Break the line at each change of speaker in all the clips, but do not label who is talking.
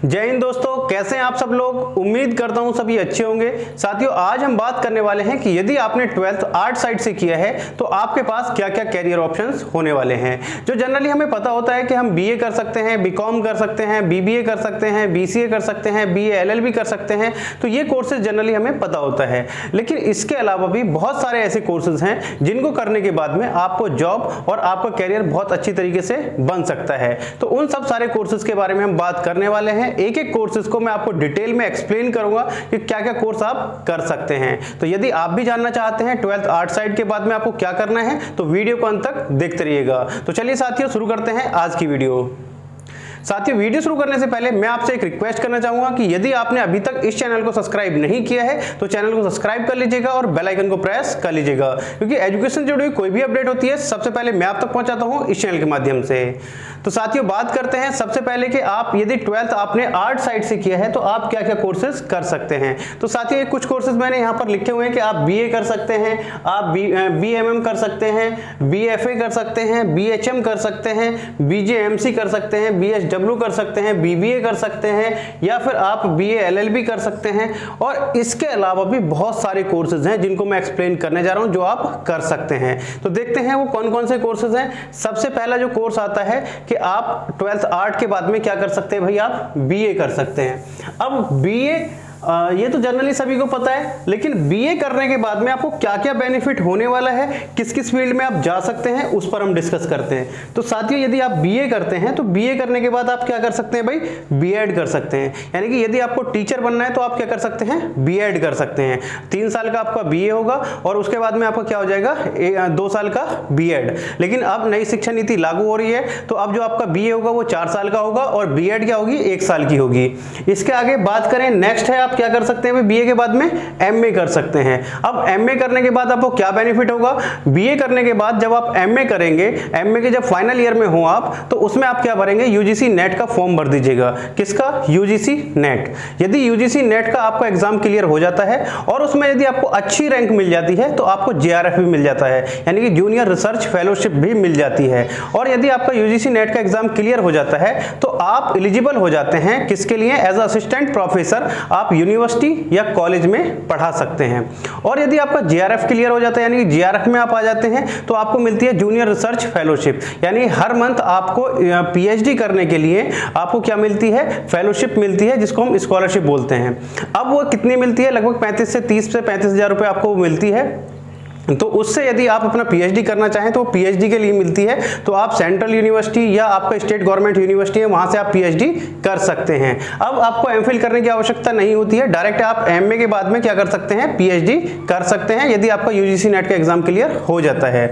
जय हिंद दोस्तों, कैसे हैं आप सब लोग। उम्मीद करता हूं सभी अच्छे होंगे। साथियों, आज हम बात करने वाले हैं कि यदि आपने 12th आर्ट साइड से किया है तो आपके पास क्या क्या कैरियर ऑप्शंस होने वाले हैं। जो जनरली हमें पता होता है कि हम बीए कर सकते हैं, बीकॉम कर सकते हैं, बीबीए कर सकते हैं, बीसीए कर सकते हैं, बीए एलएलबी कर सकते हैं, तो ये कोर्सेज जनरली हमें पता होता है। लेकिन इसके अलावा भी बहुत सारे ऐसे कोर्सेज हैं जिनको करने के बाद में आपको जॉब और आपका कैरियर बहुत अच्छी तरीके से बन सकता है। तो उन सब सारे कोर्सेज के बारे में हम बात करने वाले हैं। एक एक कोर्सेज को मैं आपको डिटेल में एक्सप्लेन करूंगा कि क्या क्या कोर्स आप कर सकते हैं। तो यदि आप भी जानना चाहते हैं 12th आर्ट साइड के बाद में आपको क्या करना है तो वीडियो को अंत तक देखते रहिएगा। तो चलिए साथियों, शुरू करते हैं आज की वीडियो। साथियों, वीडियो शुरू करने से पहले मैं आपसे एक रिक्वेस्ट करना चाहूंगा कि यदि आपने अभी तक इस चैनल को सब्सक्राइब नहीं किया है तो चैनल को सब्सक्राइब कर लीजिएगा और बेल आइकन को प्रेस कर लीजिएगा, क्योंकि एजुकेशन से जुड़ी हुई कोई भी अपडेट होती है सबसे पहले मैं आप तक पहुंचाता हूं इस चैनल के माध्यम से। तो साथियों, बात करते हैं सबसे पहले कि आप यदि 12th आपने आर्ट साइड से किया है तो आप क्या क्या कोर्सेज कर सकते हैं। तो साथियों, कुछ कोर्सेज मैंने यहाँ पर लिखे हुए हैं कि आप बीए कर सकते हैं, आप बीएमएम कर सकते हैं, बीएफए कर सकते हैं, बीएचएम कर सकते हैं, बीजेएमसी कर सकते हैं, बीएसडब्ल्यू कर सकते हैं, बीबीए कर सकते हैं, या फिर आप बीए एलएलबी कर सकते हैं। और इसके अलावा भी बहुत सारे कोर्सेज हैं जिनको मैं एक्सप्लेन करने जा रहा हूं जो आप कर सकते हैं। तो देखते हैं वो कौन कौन से कोर्सेज हैं। सबसे पहला जो कोर्स आता है कि आप 12th आर्ट के बाद में क्या कर सकते हैं भाई, आप बीए कर सकते हैं। अब बीए ये तो जनरली सभी को पता है, लेकिन बीए करने के बाद में आपको क्या क्या बेनिफिट होने वाला है, किस किस फील्ड में आप जा सकते हैं, उस पर हम डिस्कस करते हैं। तो साथियों, यदि आप बीए करते हैं तो बीए करने के बाद आप क्या कर सकते हैं भाई, बीएड कर सकते हैं। यानी कि यदि आपको टीचर बनना है तो आप क्या कर सकते हैं, बीएड कर सकते हैं। 3 साल का आपका बीए होगा और उसके बाद में आपका क्या हो जाएगा, 2 साल का बीएड। लेकिन अब नई शिक्षा नीति लागू हो रही है तो अब जो आपका बीए होगा वो 4 साल का होगा और बीएड क्या होगी, 1 साल की होगी। इसके आगे बात करें, नेक्स्ट है आप क्या कर सकते हैं बीए के बाद में, एमए कर सकते हैं। अब एमए करने के बाद आपको क्या बेनिफिट होगा, बीए करने के बाद जब आप एमए करेंगे, एमए के जब फाइनल ईयर में हो आप, तो उसमें आप क्या भरेंगे, यूजीसी नेट का फॉर्म भर दीजिएगा। किसका, यूजीसी नेट। यदि यूजीसी नेट का आपका एग्जाम क्लियर हो जाता है और उसमें यदि आपको अच्छी रैंक मिल जाती है तो आपको जेआरएफ भी मिल जाता है, यानी कि जूनियर रिसर्च फेलोशिप भी मिल जाती है। और यदि आपका यूजीसी नेट का एग्जाम क्लियर हो जाता है तो आप एलिजिबल हो जाते हैं किसके लिए, एज असिस्टेंट प्रोफेसर आप यूनिवर्सिटी या कॉलेज में पढ़ा सकते हैं। और यदि आपका जेआरएफ क्लियर हो जाता है, यानी कि जेआरएफ में आप आ जाते हैं, तो आपको मिलती है जूनियर रिसर्च फेलोशिप, यानी हर मंथ आपको पीएचडी करने के लिए आपको क्या मिलती है, फेलोशिप मिलती है, जिसको हम स्कॉलरशिप बोलते हैं। अब वो कितनी मिलती है, लगभग 35 से 35 हजार रुपए आपको मिलती है। तो उससे यदि आप अपना पीएचडी करना चाहें तो पीएचडी के लिए मिलती है, तो आप सेंट्रल यूनिवर्सिटी या आपका स्टेट गवर्नमेंट यूनिवर्सिटी है वहां से आप पीएचडी कर सकते हैं। अब आपको एमफिल करने की आवश्यकता नहीं होती है, डायरेक्ट आप एमए के बाद में क्या कर सकते हैं, पीएचडी कर सकते हैं, यदि आपका यूजीसी नेट का एग्जाम क्लियर हो जाता है।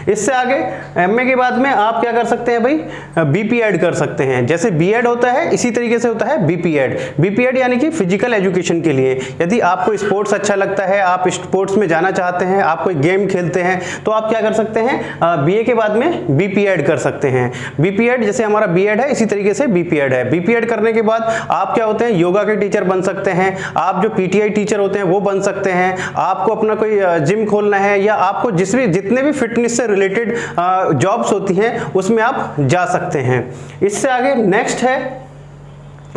इससे आगे एमए के बाद में आप क्या कर सकते हैं भाई, बीपीएड कर सकते हैं। जैसे बीएड होता है इसी तरीके से होता है बीपीएड। बीपीएड यानी कि फिजिकल एजुकेशन के लिए, यदि आपको स्पोर्ट्स अच्छा लगता है, आप स्पोर्ट्स में जाना चाहते हैं, आप कोई गेम खेलते हैं, तो आप क्या कर सकते हैं, बीए के बाद में बीपीएड कर सकते हैं। बीपीएड जैसे हमारा बीएड है इसी तरीके से बीपीएड है। बीपीएड करने के बाद आप क्या होते हैं, योगा के टीचर बन सकते हैं, आप जो पीटीआई टीचर होते हैं वो बन सकते हैं, आपको अपना कोई जिम खोलना है या आपको जितने भी फिटनेस से रिलेटेड जॉब्स होती हैं उसमें आप जा सकते हैं। इससे आगे नेक्स्ट है,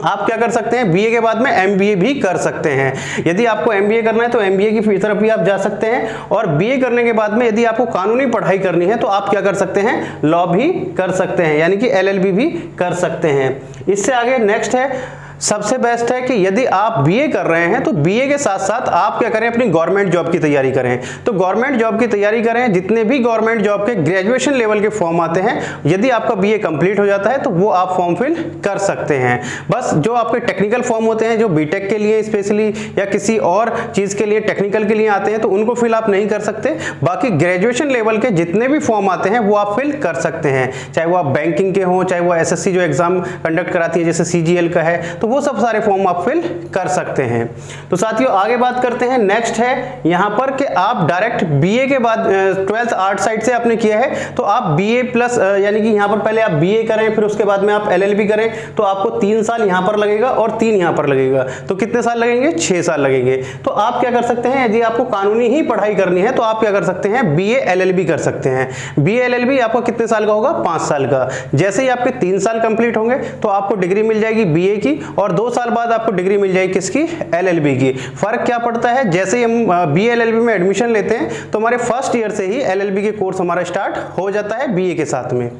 आप क्या कर सकते हैं, बीए के बाद में एमबीए भी कर सकते हैं। यदि आपको एमबीए करना है तो एमबीए की तरफ भी आप जा सकते हैं। और बीए करने के बाद में यदि आपको कानूनी पढ़ाई करनी है तो आप क्या कर सकते हैं, लॉ भी कर सकते हैं, यानी कि एलएलबी भी कर सकते हैं। इससे आगे नेक्स्ट है, सबसे बेस्ट है कि यदि आप बीए कर रहे हैं तो बीए के साथ साथ आप क्या करें, अपनी गवर्नमेंट जॉब की तैयारी करें। तो गवर्नमेंट जॉब की तैयारी करें, जितने भी गवर्नमेंट जॉब के ग्रेजुएशन लेवल के फॉर्म आते हैं, यदि आपका बीए कंप्लीट हो जाता है तो वो आप फॉर्म फिल कर सकते हैं। बस जो आपके टेक्निकल फॉर्म होते हैं, जो बीटेक के लिए स्पेशली या किसी और चीज के लिए टेक्निकल के लिए आते हैं, तो उनको फिल आप नहीं कर सकते। बाकी ग्रेजुएशन लेवल के जितने भी फॉर्म आते हैं वो आप फिल कर सकते हैं, चाहे वो आप बैंकिंग के हों, चाहे वो एसएससी जो एग्जाम कंडक्ट कराती है जैसे सीजीएल का है, तो वो सब सारे फॉर्म आप फिल कर सकते हैं। तो साथियों, आगे बात करते हैं। नेक्स्ट है यहां पर कि आप डायरेक्ट बीए के बाद 12th आर्ट साइड से आपने किया है तो आप बीए प्लस, यानी कि यहां पर पहले आप बीए करें फिर उसके बाद में आप एलएलबी करें, तो आपको 3 साल यहां पर लगेगा और 3 यहां पर लगेगा, तो कितने साल लगेंगे, 6 साल लगेंगे। तो आप क्या कर सकते हैं, यदि आपको कानूनी ही पढ़ाई करनी है तो आप क्या कर सकते हैं, बीए एलएलबी कर सकते हैं। बीए एलएलबी आपको कितने साल का होगा, 5 साल का। जैसे ही आपके 3 साल कंप्लीट होंगे तो आपको डिग्री मिल जाएगी बीए की और 2 साल बाद आपको डिग्री मिल जाएगी किसकी, LLB की। फर्क क्या पड़ता है, जैसे ही हम BA LLB में एडमिशन लेते हैं तो हमारे फर्स्ट ईयर से ही LLB के कोर्स हमारा स्टार्ट हो जाता है BA के साथ में,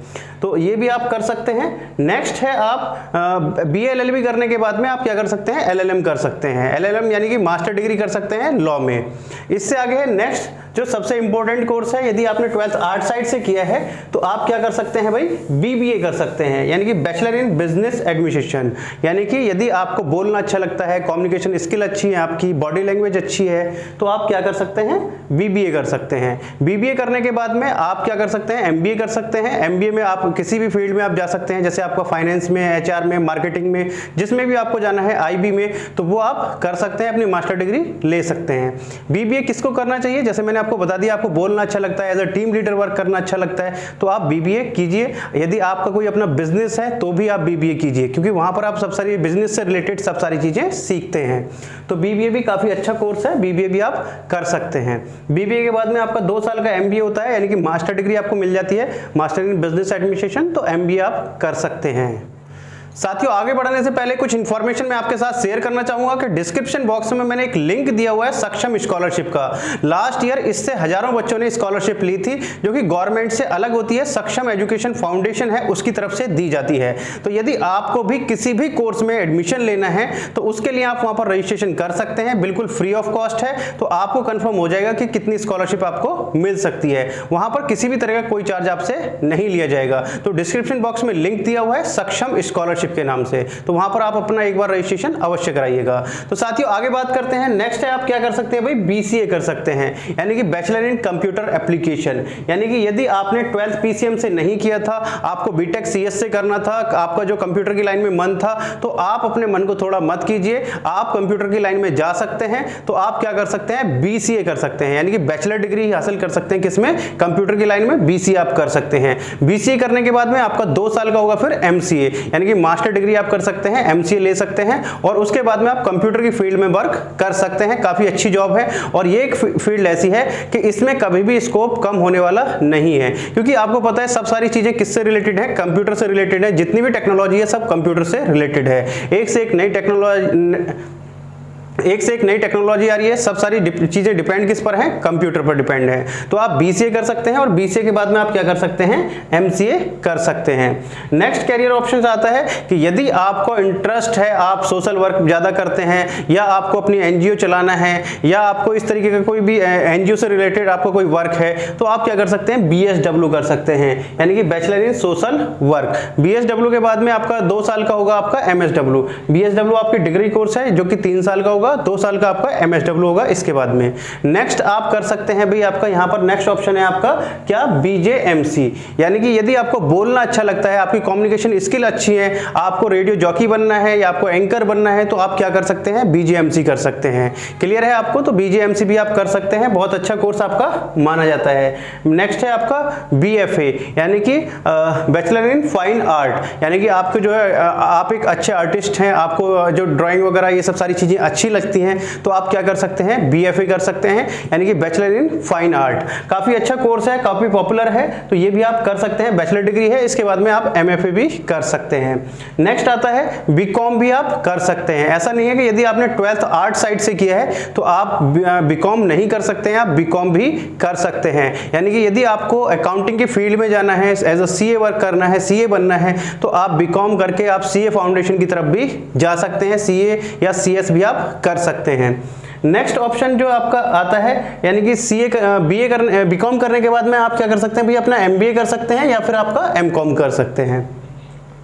तो ये भी आप कर सकते हैं। नेक्स्ट है आप BA LLB करने के बाद में आप क्या कर सकते हैं, LLM कर सकते हैं। LLM यानी कि मास्टर डिग्री कर सकते हैं लॉ में। इससे आगे है नेक्स्ट जो सबसे इंपॉर्टेंट कोर्स है, यदि आपने 12th आर्ट साइड से किया है तो आप क्या कर सकते हैं भाई, BBA कर सकते हैं, यानी कि बैचलर इन बिजनेस एडमिनिस्ट्रेशन। यानी कि यदि आपको बोलना अच्छा लगता है, कम्युनिकेशन स्किल अच्छी है, आपकी बॉडी लैंग्वेज अच्छी है, तो आप क्या कर सकते हैं, BBA कर सकते हैं। BBA करने के बाद में आप क्या कर सकते हैं, MBA कर सकते हैं। MBA में आप किसी भी फील्ड में आप जा सकते हैं, जैसे आपका फाइनेंस में, HR में, मार्केटिंग में, जिसमें भी आपको जाना है, IB में, तो वो आप कर सकते हैं, अपनी मास्टर डिग्री ले सकते हैं। BBA किसको करना चाहिए, जैसे मैंने आपको बता दिया, आपको बोलना अच्छा लगता है, as a team leader work करना अच्छा लगता है, तो आप BBA कीजिए। यदि आपका कोई अपना बिजनेस है तो भी आप BBA कीजिए, क्योंकि वहां पर आप सब सारी बिजनेस से रिलेटेड सब सारी चीजें सीखते हैं। तो BBA भी काफी अच्छा कोर्स है, BBA भी आप कर सकते हैं। BBA के बाद में आपका 2 साल का MBA होता है, यानी कि मास्टर डिग्री आपको मिल जाती है, मास्टर इन बिजनेस एडमिनिस्ट्रेशन, तो MBA आप कर सकते हैं। साथियों, आगे बढ़ने से पहले कुछ इंफॉर्मेशन मैं आपके साथ शेयर करना चाहूंगा कि डिस्क्रिप्शन बॉक्स में मैंने एक लिंक दिया हुआ है सक्षम स्कॉलरशिप का। लास्ट ईयर इससे हजारों बच्चों ने स्कॉलरशिप ली थी, जो कि गवर्नमेंट से अलग होती है, सक्षम एजुकेशन फाउंडेशन है उसकी तरफ से दी जाती है। तो यदि आपको भी किसी भी कोर्स में एडमिशन लेना है तो उसके लिए आप वहां पर रजिस्ट्रेशन कर सकते हैं, बिल्कुल फ्री ऑफ कॉस्ट है। तो आपको कंफर्म हो जाएगा कि कितनी स्कॉलरशिप आपको मिल सकती है, वहां पर किसी भी तरह का कोई चार्ज आपसे नहीं लिया जाएगा। तो डिस्क्रिप्शन बॉक्स में लिंक दिया हुआ है सक्षम स्कॉलरशिप के नाम से, तो वहां पर आप अपना एक बार रजिस्ट्रेशन अवश्य कराइएगा। तो साथियों, आगे बात करते हैं। नेक्स्ट है आप क्या कर सकते हैं भाई, BCA कर सकते हैं, यानी कि बैचलर इन कंप्यूटर एप्लीकेशन। यानी कि यदि आपने 12th PCM से नहीं किया था, आपको BTech CS से करना था, आपका जो कंप्यूटर की लाइन में मन था, तो आप अपने मन को थोड़ा मत कीजिए, आप कंप्यूटर की लाइन में जा सकते हैं। तो आप क्या कर सकते हैं, BCA कर सकते हैं, यानी कि बैचलर डिग्री हासिल कर सकते हैं किसमें, कंप्यूटर की लाइन में। BCA आप कर सकते हैं। BCA करने के बाद में आपका 2 साल का होगा फिर MCA, यानी कि मास्टर डिग्री आप कर सकते हैं, MCA ले सकते हैं, और उसके बाद में आप कंप्यूटर की फील्ड में वर्क कर सकते हैं। काफी अच्छी जॉब है, और ये एक फील्ड ऐसी है कि इसमें कभी भी स्कोप कम होने वाला नहीं है, क्योंकि आपको पता है सब सारी चीजें किससे रिलेटेड है, कंप्यूटर से रिलेटेड है। जितनी भी टेक्नोलॉजी है सब कंप्यूटर से रिलेटेड है। एक से एक नई टेक्नोलॉजी आ रही है, सब सारी चीजें डिपेंड किस पर है, कंप्यूटर पर डिपेंड है। तो आप BCA कर सकते हैं, और BCA के बाद में आप क्या कर सकते हैं, MCA कर सकते हैं। नेक्स्ट कैरियर ऑप्शन आता है कि यदि आपको इंटरेस्ट है, आप सोशल वर्क ज्यादा करते हैं, या आपको अपनी NGO चलाना है, या आपको इस तरीके का कोई भी NGO से रिलेटेड आपको कोई वर्क है, तो आप क्या कर सकते हैं, BSW कर सकते हैं, यानी कि bachelor in social work. BSW के बाद में आपका 2 साल का होगा आपका MSW। BSW आपकी डिग्री कोर्स है जो कि 3 साल का होगा, 2 साल का आपका MSW होगा इसके बाद में। नेक्स्ट आप कर सकते हैं भाई, आपका यहां पर नेक्स्ट ऑप्शन है आपका क्या, BJMC, यानी कि यदि आपको बोलना अच्छा लगता है, आपकी कम्युनिकेशन स्किल अच्छी है, आपको रेडियो जॉकी बनना है या आपको एंकर बनना है, तो आप क्या कर सकते हैं, BJMC कर सकते हैं। क्लियर है आपको, तो BJMC भी आप कर सकते हैं, बहुत अच्छा कोर्स आपका माना जाता है। नेक्स्ट है आपका BFA, यानी कि बैचलर इन फाइन आर्ट, यानी कि आपको जो है आप एक अच्छे आर्टिस्ट हैं, आपको जो ड्राइंग वगैरह ये सब सारी चीजें अच्छी लगती हैं, तो आप क्या कर सकते हैं, BFA कर सकते हैं, यानी कि बैचलर इन फाइन आर्ट। काफी अच्छा कोर्स है, काफी पॉपुलर है, तो ये भी आप कर सकते हैं, बैचलर डिग्री है। इसके बाद में आप MFA भी कर सकते हैं। नेक्स्ट आता है BCom भी आप कर सकते हैं। ऐसा नहीं है कि यदि आपने 12th आर्ट साइड से किया है तो आप BCom नहीं कर सकते हैं, आप BCom भी कर सकते हैं। यानी कि यदि आपको अकाउंटिंग की फील्ड में जाना है, एज अ CA वर्क करना है, CA बनना है, तो आप BCom करके आप CA फाउंडेशन की तरफ भी जा सकते हैं, CA या CS भी आप कर सकते हैं। नेक्स्ट ऑप्शन जो आपका आता है, यानी कि BCom करने के बाद में आप क्या कर सकते हैं भाई, अपना MBA कर सकते हैं, या फिर आपका MCom कर सकते हैं।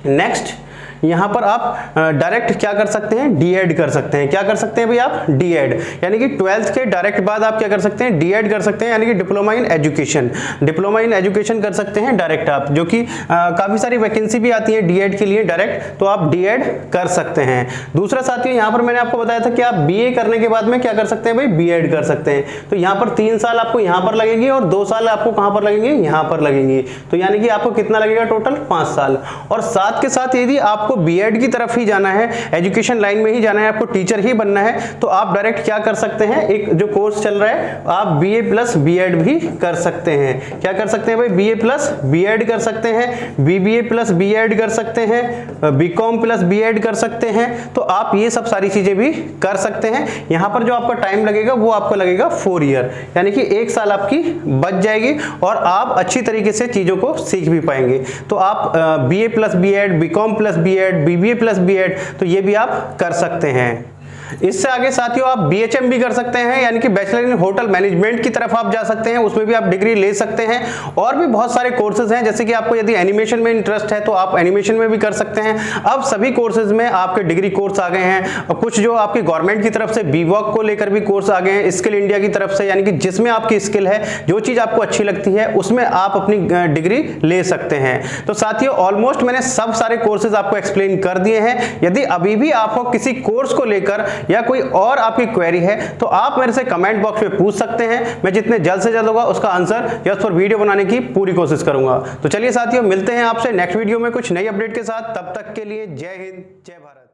नेक्स्ट यहां पर आप डायरेक्ट क्या कर सकते हैं, D.Ed कर सकते हैं। क्या कर सकते हैं भाई आप, D.Ed, यानी कि 12th के डायरेक्ट बाद आप क्या कर सकते हैं, D.Ed कर सकते हैं, यानी कि diploma in education. Diploma in education कर सकते हैं डायरेक्ट आप, जो कि काफी सारी वैकेंसी भी आती है D.Ed के लिए डायरेक्ट, तो आप D.Ed कर सकते हैं। दूसरा साथियों, यहाँ पर मैंने आपको बताया था कि आप BA करने के बाद में क्या कर सकते हैं भाई, B.Ed कर सकते हैं। तो यहाँ पर 3 साल आपको यहाँ पर लगेंगे, और 2 साल आपको कहां पर लगेंगे, यहाँ पर लगेंगे। तो यानी कि आपको कितना लगेगा, टोटल 5 साल। और साथ के साथ यदि आप आपको बीएड की तरफ ही जाना है, एजुकेशन लाइन में ही जाना है, आपको टीचर ही बनना है, तो आप डायरेक्ट क्या कर सकते हैं, एक जो कोर्स चल रहा है आप बीए प्लस बीएड भी कर सकते हैं। क्या कर सकते हैं भाई, बीए प्लस बीएड कर सकते हैं, बीबीए प्लस बीएड कर सकते हैं, बीकॉम प्लस बीएड कर सकते हैं। तो आप ये सब सारी चीजें भी कर सकते हैं। यहां पर जो आपका टाइम लगेगा वो आपको लगेगा 4 ईयर, यानी कि 1 साल आपकी बच जाएगी और आप अच्छी तरीके से चीजों को सीख भी पाएंगे। तो आप BA plus BEd, BCom plus BEd, BBA plus BEd, तो ये भी आप कर सकते हैं। इससे आगे साथियों आप बीएचएम भी कर सकते हैं, यानी कि बैचलर इन होटल मैनेजमेंट की तरफ आप जा सकते हैं, उसमें भी आप डिग्री ले सकते हैं। और भी बहुत सारे कोर्सेज हैं, जैसे कि आपको यदि एनिमेशन में इंटरेस्ट है तो आप एनिमेशन में भी कर सकते हैं। अब सभी कोर्सेज में आपके डिग्री कोर्स आ गए हैं, और कुछ जो आपकी गवर्नमेंट की तरफ से बीवॉक को लेकर भी कोर्स आ गए हैं, स्किल इंडिया की तरफ से, यानी कि जिसमें आपकी स्किल है, जो चीज आपको अच्छी लगती है उसमें आप अपनी डिग्री ले सकते हैं। तो साथियों ऑलमोस्ट मैंने सब सारे कोर्सेज आपको एक्सप्लेन कर दिए हैं। यदि अभी भी आपको किसी कोर्स को लेकर या कोई और आपकी क्वेरी है तो आप मेरे से कमेंट बॉक्स में पूछ सकते हैं। मैं जितने जल्द से जल्द होगा उसका आंसर या उस पर वीडियो बनाने की पूरी कोशिश करूंगा। तो चलिए साथियों मिलते हैं आपसे नेक्स्ट वीडियो में कुछ नई अपडेट के साथ। तब तक के लिए जय हिंद, जय भारत।